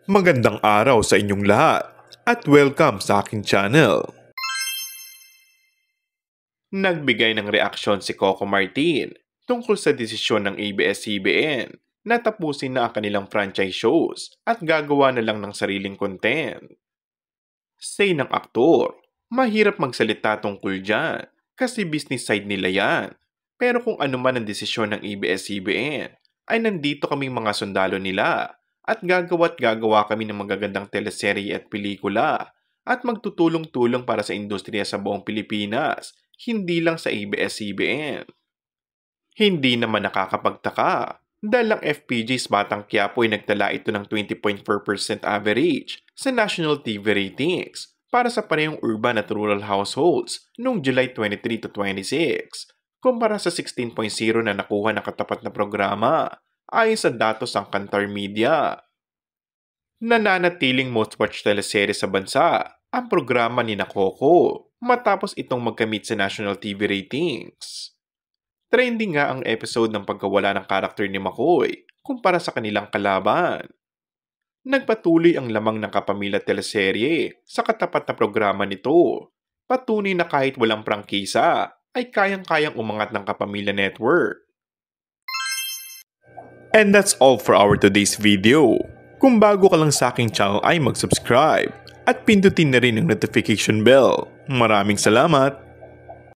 Magandang araw sa inyong lahat at welcome sa aking channel. Nagbigay ng reaksyon si Coco Martin tungkol sa desisyon ng ABS-CBN na tapusin na ang kanilang franchise shows at gagawa na lang ng sariling content. Say ng aktor, mahirap magsalita tungkol dyan kasi business side nila yan. Pero kung ano man ang desisyon ng ABS-CBN ay nandito kaming mga sundalo nila at gagawa kami ng magagandang teleserye at pelikula at magtutulong-tulong para sa industriya sa buong Pilipinas, hindi lang sa ABS-CBN. Hindi naman nakakapagtaka dahil ang FPJ's Batang Quiapo ay nagtala ito ng 20.4% average sa national TV ratings para sa parehong urban at rural households noong July 23 to 26, kumpara sa 16.0 na nakuha ng katapat na programa ayon sa datos ng Kantar Media. Nananatiling most-watched teleserye sa bansa ang programa ni Coco matapos itong magkamit sa national TV ratings. Trending nga ang episode ng pagkawala ng karakter ni McCoy kumpara sa kanilang kalaban. Nagpatuloy ang lamang ng Kapamilya teleserye sa katapat na programa nito. Patunay na kahit walang prangkisa ay kayang-kayang umangat ng Kapamilya Network. And that's all for our today's video. Kung bago ka lang sa aking channel ay mag-subscribe at pindutin na rin ang notification bell. Maraming salamat!